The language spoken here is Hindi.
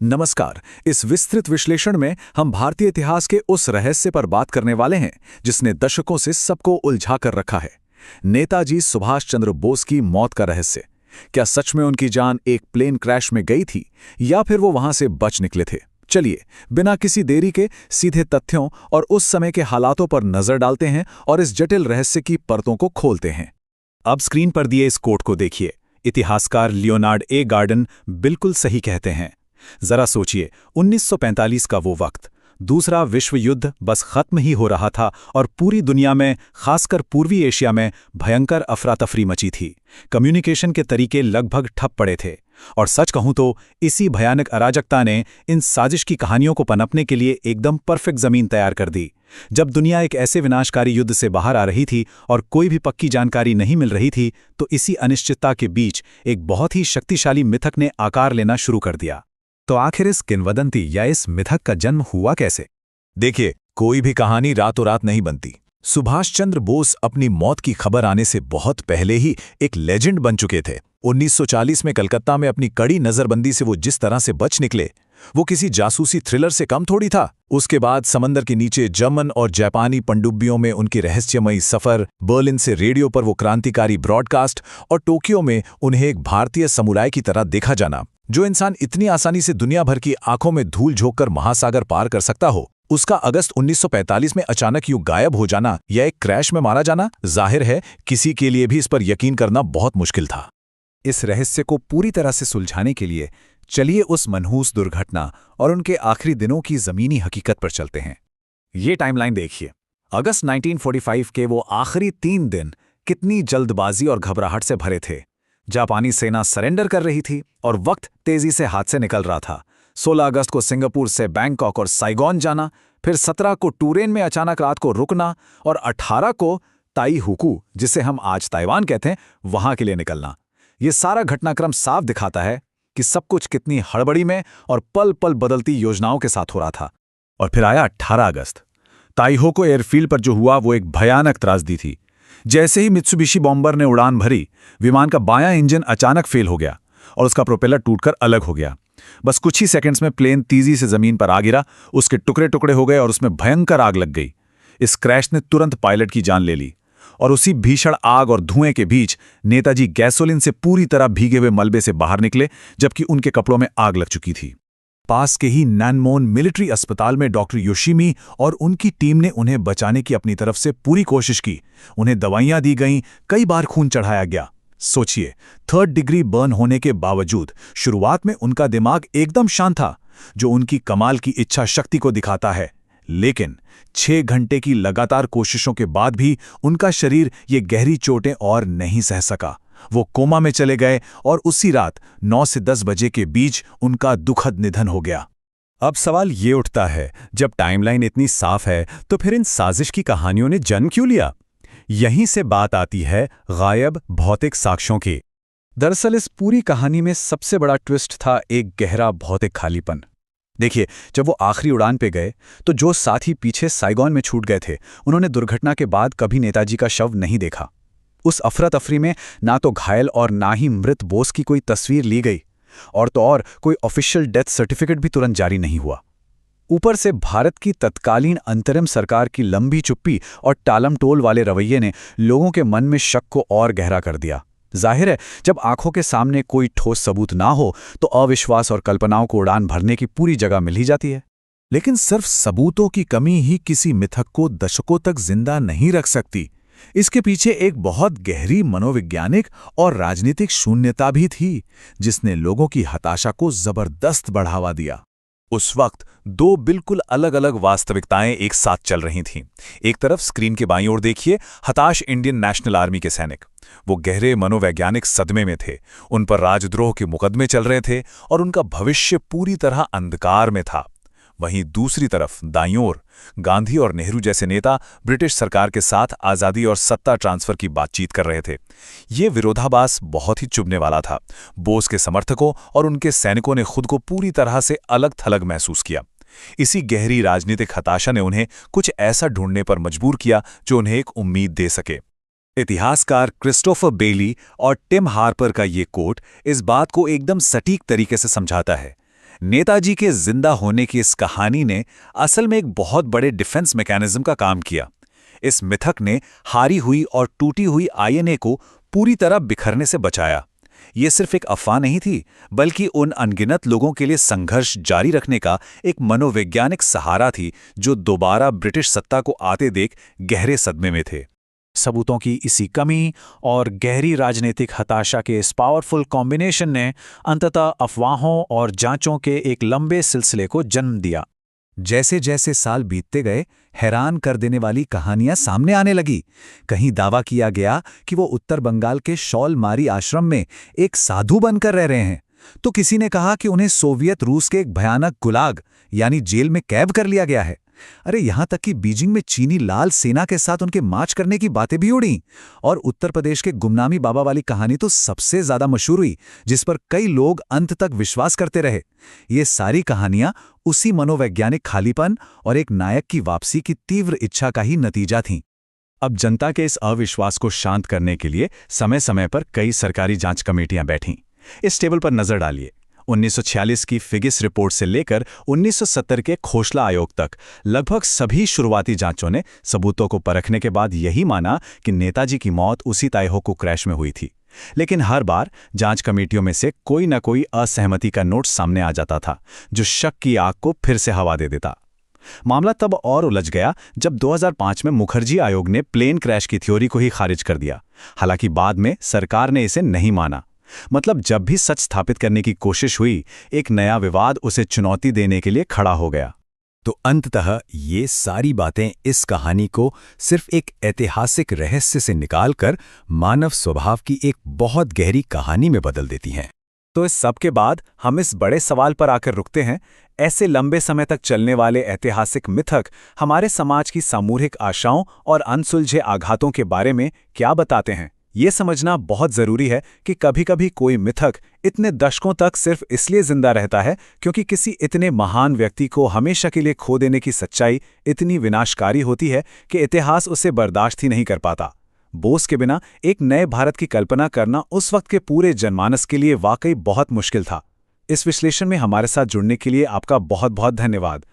नमस्कार। इस विस्तृत विश्लेषण में हम भारतीय इतिहास के उस रहस्य पर बात करने वाले हैं जिसने दशकों से सबको उलझा कर रखा है। नेताजी सुभाष चंद्र बोस की मौत का रहस्य। क्या सच में उनकी जान एक प्लेन क्रैश में गई थी या फिर वो वहां से बच निकले थे? चलिए बिना किसी देरी के सीधे तथ्यों और उस समय के हालातों पर नजर डालते हैं और इस जटिल रहस्य की परतों को खोलते हैं। अब स्क्रीन पर दिए इस कोट को देखिए। इतिहासकार लियोनार्ड ए गार्डन बिल्कुल सही कहते हैं। जरा सोचिए, 1945 का वो वक्त, दूसरा विश्व युद्ध बस खत्म ही हो रहा था और पूरी दुनिया में, खासकर पूर्वी एशिया में, भयंकर अफरा-तफरी मची थी। कम्युनिकेशन के तरीके लगभग ठप पड़े थे और सच कहूं तो इसी भयानक अराजकता ने इन साजिश की कहानियों को पनपने के लिए एकदम परफेक्ट जमीन तैयार कर दी। जब दुनिया एक ऐसे विनाशकारी युद्ध से बाहर आ रही थी और कोई भी पक्की जानकारी नहीं मिल रही थी, तो इसी अनिश्चितता के बीच एक बहुत ही शक्तिशाली मिथक ने आकार लेना शुरू कर दिया। तो आखिर इस किंवदंती या इस मिथक का जन्म हुआ कैसे? देखिए, कोई भी कहानी रातों रात नहीं बनती। सुभाष चंद्र बोस अपनी मौत की खबर आने से बहुत पहले ही एक लेजेंड बन चुके थे। 1940 में कलकत्ता में अपनी कड़ी नजरबंदी से वो जिस तरह से बच निकले, वो किसी जासूसी थ्रिलर से कम थोड़ी था। उसके बाद समंदर के नीचे जर्मन और जापानी पनडुब्बियों में उनके रहस्यमयी सफर, बर्लिन से रेडियो पर वो क्रांतिकारी ब्रॉडकास्ट और टोक्यो में उन्हें एक भारतीय समुराय की तरह देखा जाना। जो इंसान इतनी आसानी से दुनिया भर की आंखों में धूल झोंककर महासागर पार कर सकता हो, उसका अगस्त 1945 में अचानक यूं गायब हो जाना या एक क्रैश में मारा जाना, जाहिर है किसी के लिए भी इस पर यकीन करना बहुत मुश्किल था। इस रहस्य को पूरी तरह से सुलझाने के लिए चलिए उस मनहूस दुर्घटना और उनके आखिरी दिनों की जमीनी हकीकत पर चलते हैं। ये टाइमलाइन देखिए। अगस्त 1945 के वो आखिरी 3 दिन कितनी जल्दबाजी और घबराहट से भरे थे। जापानी सेना सरेंडर कर रही थी और वक्त तेजी से हाथ से निकल रहा था। 16 अगस्त को सिंगापुर से बैंकॉक और साइगोन जाना, फिर 17 को टूरेन में अचानक रात को रुकना और 18 को ताई हुकू, जिसे हम आज ताइवान कहते हैं, वहां के लिए निकलना। ये सारा घटनाक्रम साफ दिखाता है कि सब कुछ कितनी हड़बड़ी में और पल पल बदलती योजनाओं के साथ हो रहा था। और फिर आया 18 अगस्त। ताइहोको एयरफील्ड पर जो हुआ वो एक भयानक त्रासदी थी। जैसे ही मित्सुबिशी बॉम्बर ने उड़ान भरी, विमान का बायां इंजन अचानक फेल हो गया और उसका प्रोपेलर टूटकर अलग हो गया। बस कुछ ही सेकंड्स में प्लेन तेजी से जमीन पर आ गिरा, उसके टुकड़े टुकड़े हो गए और उसमें भयंकर आग लग गई। इस क्रैश ने तुरंत पायलट की जान ले ली और उसी भीषण आग और धुएं के बीच नेताजी गैसोलीन से पूरी तरह भीगे हुए मलबे से बाहर निकले, जबकि उनके कपड़ों में आग लग चुकी थी। पास के ही नैनमोन मिलिट्री अस्पताल में डॉक्टर योशिमी और उनकी टीम ने उन्हें बचाने की अपनी तरफ से पूरी कोशिश की। उन्हें दवाइयां दी गईं, कई बार खून चढ़ाया गया। सोचिए, 3rd डिग्री बर्न होने के बावजूद शुरुआत में उनका दिमाग एकदम शांत था, जो उनकी कमाल की इच्छा शक्ति को दिखाता है। लेकिन 6 घंटे की लगातार कोशिशों के बाद भी उनका शरीर ये गहरी चोटें और नहीं सह सका। वो कोमा में चले गए और उसी रात 9 से 10 बजे के बीच उनका दुखद निधन हो गया। अब सवाल ये उठता है, जब टाइमलाइन इतनी साफ है तो फिर इन साजिश की कहानियों ने जन्म क्यों लिया? यहीं से बात आती है गायब भौतिक साक्ष्यों की। दरअसल इस पूरी कहानी में सबसे बड़ा ट्विस्ट था एक गहरा भौतिक खालीपन। देखिए, जब वो आखिरी उड़ान पे गए तो जो साथी पीछे साइगोन में छूट गए थे, उन्होंने दुर्घटना के बाद कभी नेताजी का शव नहीं देखा। उस अफरा तफरी में ना तो घायल और ना ही मृत बोस की कोई तस्वीर ली गई, और तो और कोई ऑफिशियल डेथ सर्टिफिकेट भी तुरंत जारी नहीं हुआ। ऊपर से भारत की तत्कालीन अंतरिम सरकार की लंबी चुप्पी और टालमटोल वाले रवैये ने लोगों के मन में शक को और गहरा कर दिया। जाहिर है, जब आंखों के सामने कोई ठोस सबूत ना हो तो अविश्वास और कल्पनाओं को उड़ान भरने की पूरी जगह मिल ही जाती है। लेकिन सिर्फ सबूतों की कमी ही किसी मिथक को दशकों तक जिंदा नहीं रख सकती। इसके पीछे एक बहुत गहरी मनोवैज्ञानिक और राजनीतिक शून्यता भी थी, जिसने लोगों की हताशा को जबरदस्त बढ़ावा दिया। उस वक्त 2 बिल्कुल अलग अलग वास्तविकताएं एक साथ चल रही थीं। एक तरफ स्क्रीन के बाईं ओर देखिए, हताश इंडियन नेशनल आर्मी के सैनिक। वो गहरे मनोवैज्ञानिक सदमे में थे, उन पर राजद्रोह के मुकदमे चल रहे थे और उनका भविष्य पूरी तरह अंधकार में था। वहीं दूसरी तरफ दाईं ओर गांधी और नेहरू जैसे नेता ब्रिटिश सरकार के साथ आज़ादी और सत्ता ट्रांसफर की बातचीत कर रहे थे। ये विरोधाभास बहुत ही चुभने वाला था। बोस के समर्थकों और उनके सैनिकों ने खुद को पूरी तरह से अलग थलग महसूस किया। इसी गहरी राजनीतिक हताशा ने उन्हें कुछ ऐसा ढूंढने पर मजबूर किया जो उन्हें एक उम्मीद दे सके। इतिहासकार क्रिस्टोफर बेली और टिम हार्पर का ये कोट इस बात को एकदम सटीक तरीके से समझाता है। नेताजी के जिंदा होने की इस कहानी ने असल में एक बहुत बड़े डिफेंस मैकेनिज्म का काम किया। इस मिथक ने हारी हुई और टूटी हुई आईएनए को पूरी तरह बिखरने से बचाया। ये सिर्फ एक अफवाह नहीं थी, बल्कि उन अनगिनत लोगों के लिए संघर्ष जारी रखने का एक मनोवैज्ञानिक सहारा थी जो दोबारा ब्रिटिश सत्ता को आते देख गहरे सदमे में थे। सबूतों की इसी कमी और गहरी राजनीतिक हताशा के इस पावरफुल कॉम्बिनेशन ने अंततः अफवाहों और जांचों के एक लंबे सिलसिले को जन्म दिया। जैसे जैसे साल बीतते गए, हैरान कर देने वाली कहानियां सामने आने लगी। कहीं दावा किया गया कि वो उत्तर बंगाल के शॉलमारी आश्रम में एक साधु बनकर रह रहे हैं, तो किसी ने कहा कि उन्हें सोवियत रूस के एक भयानक गुलाग यानी जेल में कैद कर लिया गया है। अरे यहां तक कि बीजिंग में चीनी लाल सेना के साथ उनके मार्च करने की बातें भी उड़ी। और उत्तर प्रदेश के गुमनामी बाबा वाली कहानी तो सबसे ज्यादा मशहूर हुई, जिस पर कई लोग अंत तक विश्वास करते रहे। ये सारी कहानियां उसी मनोवैज्ञानिक खालीपन और एक नायक की वापसी की तीव्र इच्छा का ही नतीजा थीं। अब जनता के इस अविश्वास को शांत करने के लिए समय समय पर कई सरकारी जांच कमेटियां बैठीं। इस टेबल पर नजर डालिए। 1946 की फिगिस रिपोर्ट से लेकर 1970 के खोसला आयोग तक लगभग सभी शुरुआती जांचों ने सबूतों को परखने के बाद यही माना कि नेताजी की मौत उसी ताइहोकू क्रैश में हुई थी। लेकिन हर बार जांच कमेटियों में से कोई न कोई असहमति का नोट सामने आ जाता था, जो शक की आग को फिर से हवा दे देता। मामला तब और उलझ गया जब 2005 में मुखर्जी आयोग ने प्लेन क्रैश की थ्योरी को ही खारिज कर दिया। हालांकि बाद में सरकार ने इसे नहीं माना। मतलब जब भी सच स्थापित करने की कोशिश हुई, एक नया विवाद उसे चुनौती देने के लिए खड़ा हो गया। तो अंततः ये सारी बातें इस कहानी को सिर्फ एक ऐतिहासिक रहस्य से निकालकर मानव स्वभाव की एक बहुत गहरी कहानी में बदल देती हैं। तो इस सब के बाद हम इस बड़े सवाल पर आकर रुकते हैं, ऐसे लंबे समय तक चलने वाले ऐतिहासिक मिथक हमारे समाज की सामूहिक आशाओं और अनसुलझे आघातों के बारे में क्या बताते हैं। ये समझना बहुत जरूरी है कि कभी-कभी कोई मिथक इतने दशकों तक सिर्फ इसलिए जिंदा रहता है क्योंकि किसी इतने महान व्यक्ति को हमेशा के लिए खो देने की सच्चाई इतनी विनाशकारी होती है कि इतिहास उसे बर्दाश्त ही नहीं कर पाता। बोस के बिना एक नए भारत की कल्पना करना उस वक्त के पूरे जनमानस के लिए वाकई बहुत मुश्किल था। इस विश्लेषण में हमारे साथ जुड़ने के लिए आपका बहुत बहुत धन्यवाद।